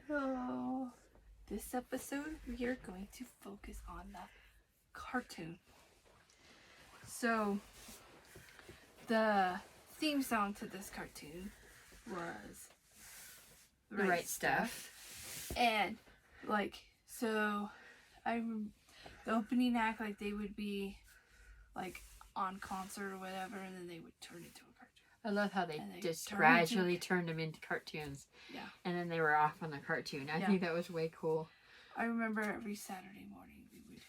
So, this episode we are going to focus on the cartoon. So, the theme song to this cartoon was The Right Stuff. And, like, so, the opening act, like, they would be, like, on concert or whatever, and then they would turn into a cartoon. I love how they just gradually turned them into cartoons. Yeah. And then they were off on the cartoon. I think that was way cool. I remember every Saturday morning we would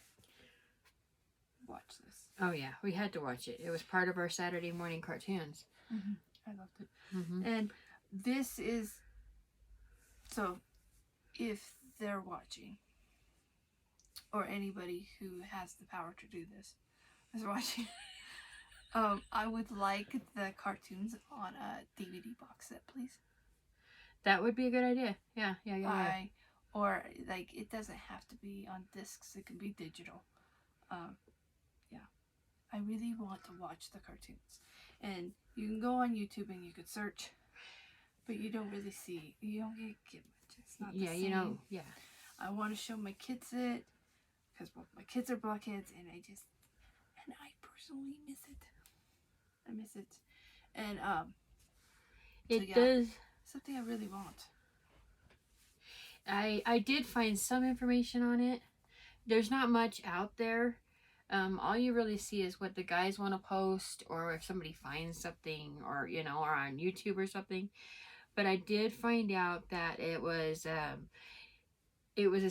watch this. Oh, yeah. We had to watch it. It was part of our Saturday morning cartoons. Mm-hmm. I loved it. Mm-hmm. And this is... So, if they're watching, or anybody who has the power to do this is watching... I would like the cartoons on a DVD box set, please. That would be a good idea. Yeah. Or, like, it doesn't have to be on discs. It can be digital. Yeah. I really want to watch the cartoons. And you can go on YouTube and you could search, but you don't really see. You don't get much. It's not the same. I want to show my kids it, because my kids are blockheads, and I personally miss it. I miss it. And, it does. Something I really want. I did find some information on it. There's not much out there. All you really see is what the guys want to post, or if somebody finds something, or, or on YouTube or something. But I did find out that it was a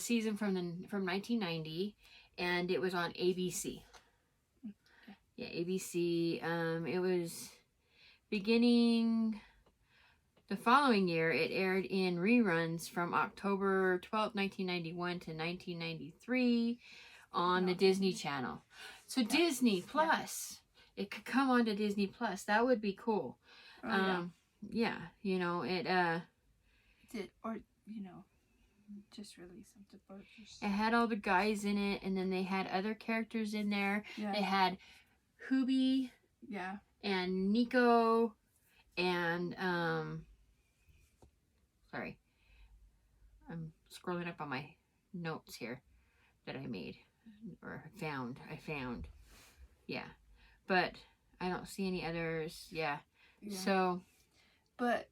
season from 1990, and it was on ABC. Yeah, ABC. It was beginning the following year. It aired in reruns from October 12th, 1991 to 1993 on the Disney Channel. So Disney Plus, it could come on to Disney Plus. That would be cool. It did, or just release them to purchase. It had all the guys in it, and then they had other characters in there. Yeah. They had Hubie, and Nico, and sorry, I'm scrolling up on my notes here that I made or found. But I don't see any others. So, but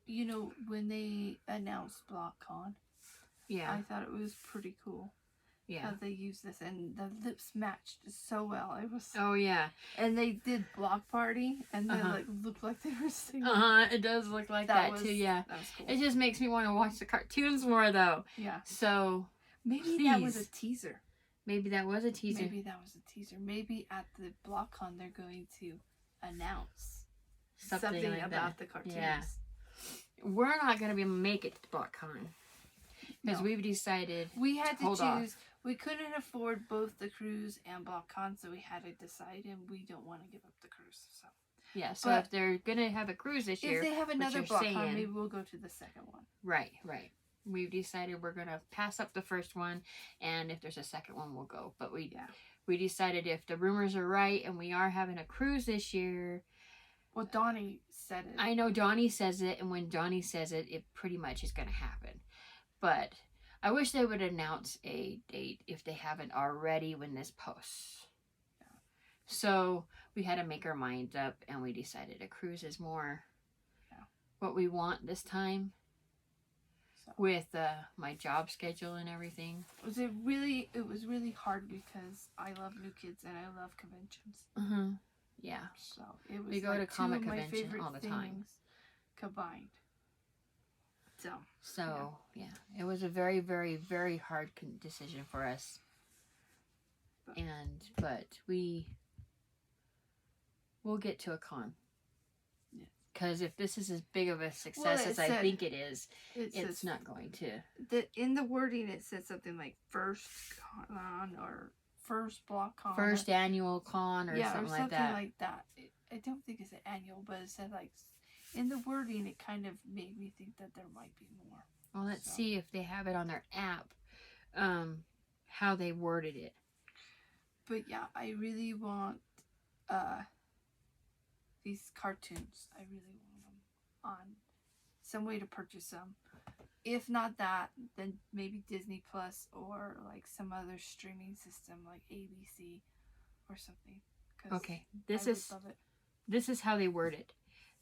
when they announced BlockCon, I thought it was pretty cool. How they used this, and the lips matched so well. It was and they did Block Party, and they looked like they were singing. It does look like that too. Yeah, that was cool. It just makes me want to watch the cartoons more, though. Yeah. So maybe that was a teaser. Maybe that was a teaser. Maybe at the BlockCon they're going to announce something like about the cartoons. Yeah. We're not going to be able to make it to BlockCon because we've decided we had to choose. Off. We couldn't afford both the cruise and BlockCon, so we had to decide, and we don't want to give up the cruise. So if they're gonna have a cruise this year, if they have another BlockCon, maybe we'll go to the second one. Right. We've decided we're gonna pass up the first one, and if there's a second one, we'll go. But we decided if the rumors are right, and we are having a cruise this year. Well, Donnie said it. I know Donnie says it, and when Donnie says it, it pretty much is gonna happen. But I wish they would announce a date if they haven't already when this posts. Yeah. So we had to make our minds up, and we decided a cruise is more what we want this time. So. With my job schedule and everything. It was really hard because I love new kids and I love conventions. Yeah. So it was we go to comic convention all the time. Combined. So it was a very, very, very hard decision for us. But we'll get to a con. Because if this is as big of a success as I think it is, it's not going to. In the wording, it said something like first con or first BlockCon. First annual con or something like that. Yeah, like that. I don't think it's an annual, but it said like, in the wording, it kind of made me think that there might be more. Well, let's see if they have it on their app, how they worded it. But yeah, I really want these cartoons. I really want them on some way to purchase them. if not that, then maybe Disney Plus or like some other streaming system like ABC or something. Okay, I would love it. this is how they word it.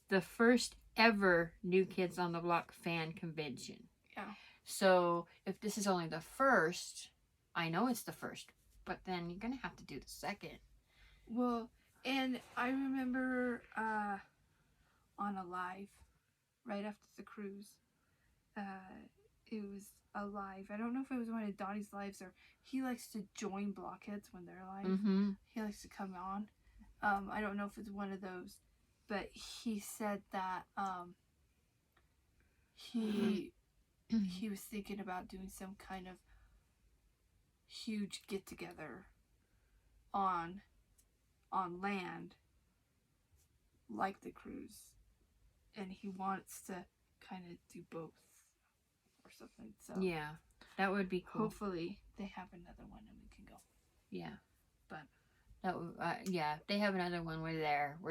The first ever New Kids on the Block fan convention. Yeah. So if this is only the first, I know it's the first, but then you're gonna have to do the second. Well, and I remember on a live right after the cruise, it was a live. I don't know if it was one of Donnie's lives or he likes to join Blockheads when they're live. Mm-hmm. He likes to come on. I don't know if it's one of those, but he said that he was thinking about doing some kind of huge get together on land like the cruise, and he wants to kind of do both or something. So yeah, that would be cool. Hopefully they have another one and we can go. Yeah, but that yeah, if they have another one, we're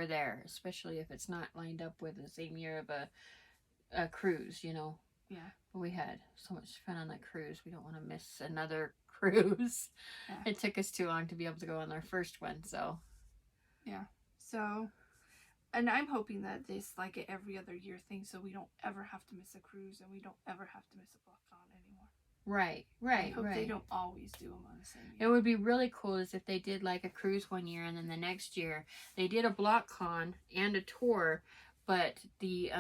there, especially if it's not lined up with the same year of a cruise, you know. Yeah, but we had so much fun on that cruise. We don't want to miss another cruise. Yeah. It took us too long to be able to go on our first one, so yeah. So, and I'm hoping that this like an every other year thing, so we don't ever have to miss a cruise and we don't ever have to miss a BlockCon anymore. Right. I hope they don't always do them on the same year. It would be really cool is if they did like a cruise one year and then the next year they did a BlockCon and a tour, but the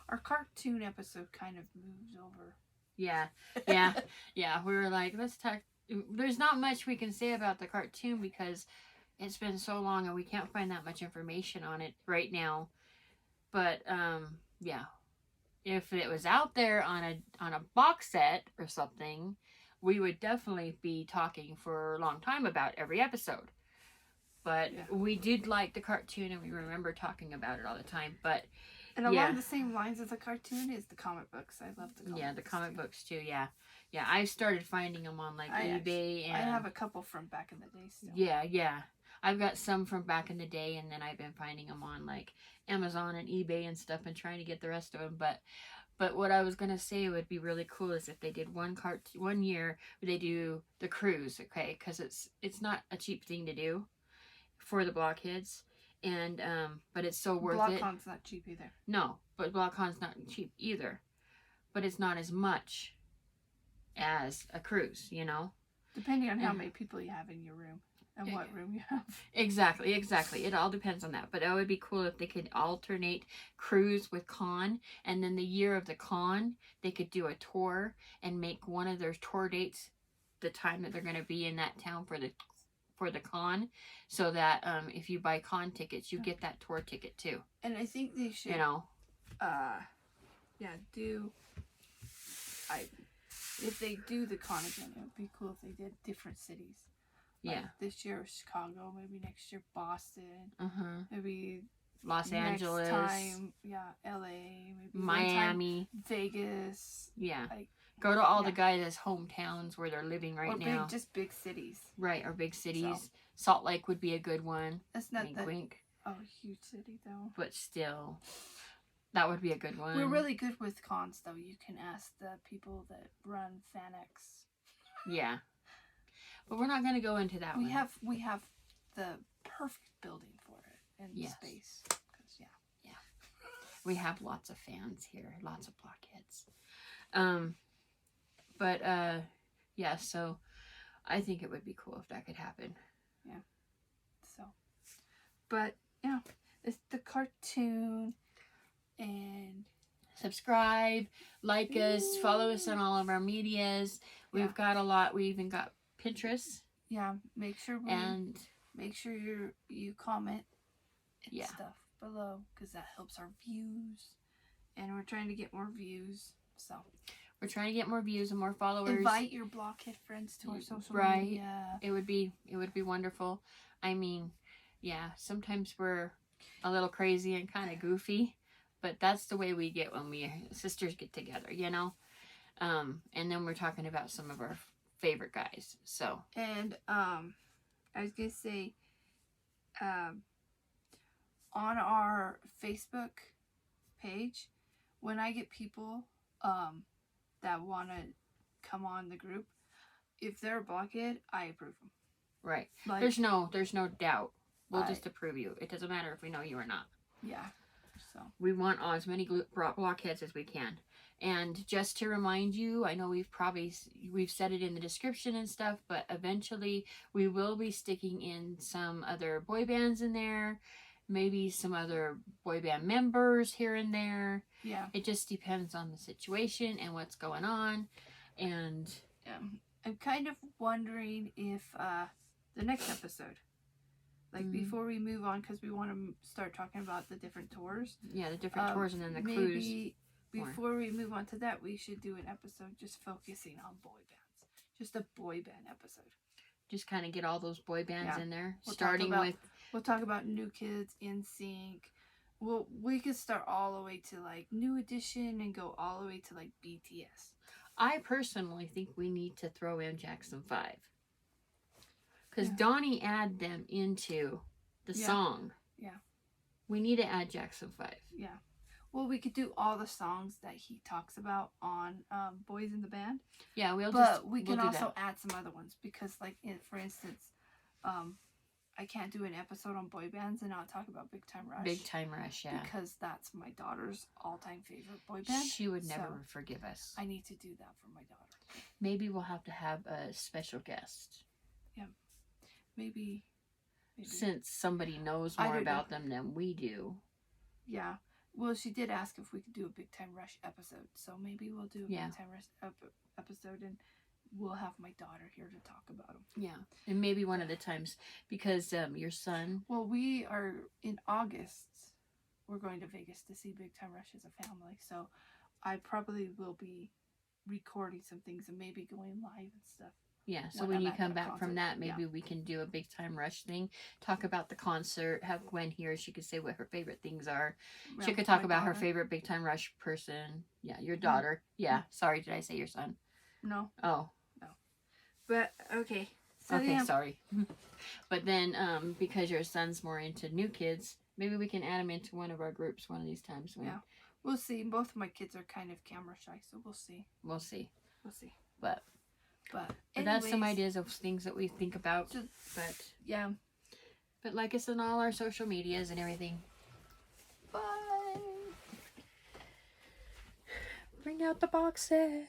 our cartoon episode kind of moved over. Yeah. We were like, let's talk. There's not much we can say about the cartoon because it's been so long and we can't find that much information on it right now. But yeah, if it was out there on a box set or something, we would definitely be talking for a long time about every episode. But we did like the cartoon and we remember talking about it all the time. But and along the same lines as the cartoon is the comic books. I love the comic books. Yeah, the comic books too. Yeah. I started finding them on like eBay. And I have a couple from back in the day still. Yeah. I've got some from back in the day, and then I've been finding them on like Amazon and eBay and stuff, and trying to get the rest of them. But what I was gonna say would be really cool is if they did one year where they do the cruise, okay? Because it's not a cheap thing to do for the blockheads, and but it's so worth it. BlockCon's not cheap either. No, but BlockCon's not cheap either, but it's not as much as a cruise, you know. Depending on how many people you have in your room. And what room you have. Exactly. It all depends on that. But it would be cool if they could alternate cruise with con. And then the year of the con, they could do a tour and make one of their tour dates the time that they're going to be in that town for the con. So that if you buy con tickets, you get that tour ticket too. And I think they should, if they do the con again, it would be cool if they did different cities. Like this year Chicago, maybe next year Boston, maybe Los Angeles, time, LA, maybe Miami, Vegas. Yeah, go to all the guys' hometowns where they're living right now. Just big cities. Right, or big cities. So. Salt Lake would be a good one. That's not a huge city though. But still, that would be a good one. We're really good with cons though. You can ask the people that run FanX. Yeah. But we're not going to go into that we have the perfect building for it and space. Yeah. We have lots of fans here, lots of blockheads. So I think it would be cool if that could happen. Yeah. So, but yeah, it's the cartoon and subscribe, like us, follow us on all of our medias. We've got a lot. We even got Pinterest. Yeah, make sure you comment and stuff below because that helps our views, and we're trying to get more views. So we're trying to get more views and more followers. Invite your blockhead friends to our social media. It would be wonderful. I mean, sometimes we're a little crazy and kind of goofy, but that's the way we get when we sisters get together, you know. And then we're talking about some of our favorite guys. So and I was gonna say on our Facebook page, when I get people that want to come on the group, if they're a blockhead, I approve them. Right. Like, There's no doubt. We'll just approve you. It doesn't matter if we know you or not. Yeah. So we want as many blockheads as we can. And just to remind you, I know we've said it in the description and stuff, but eventually we will be sticking in some other boy bands in there, maybe some other boy band members here and there. Yeah. It just depends on the situation and what's going on. And I'm kind of wondering if the next episode, like before we move on, because we want to start talking about the different tours. Yeah, the different tours and then the maybe cruise. Maybe before we move on to that, we should do an episode just focusing on boy bands. Just a boy band episode. Just kind of get all those boy bands in there. We'll talk about New Kids, NSYNC. We could start all the way to like New Edition and go all the way to like BTS. I personally think we need to throw in Jackson 5. Because Donnie add them into the song. Yeah. We need to add Jackson 5. Yeah. Well, we could do all the songs that he talks about on Boys in the Band. Yeah, we can also add some other ones because, like, for instance, I can't do an episode on boy bands and not talk about Big Time Rush. Big Time Rush, yeah. Because that's my daughter's all-time favorite boy band. She would never forgive us. I need to do that for my daughter. Maybe we'll have to have a special guest. Yeah. Maybe. Since somebody knows more about them than we do. Yeah. Well, she did ask if we could do a Big Time Rush episode. So maybe we'll do a Big Time Rush episode and we'll have my daughter here to talk about them. Yeah. And maybe one of the times because your son. Well, we are in August. We're going to Vegas to see Big Time Rush as a family. So I probably will be recording some things and maybe going live and stuff. Yeah, so when you come back from that, maybe we can do a Big Time Rush thing. Talk about the concert. Have Gwen here. She could say what her favorite things are. She could talk about her favorite Big Time Rush person. Yeah, your daughter. Yeah. Sorry, did I say your son? No. Oh. No. But, okay. So, sorry. But then, because your son's more into New Kids, maybe we can add him into one of our groups one of these times. Yeah. We'll see. Both of my kids are kind of camera shy, so we'll see. We'll see. But that's some ideas of things that we think about. But like us on all our social medias and everything. Bye. Bring out the box set.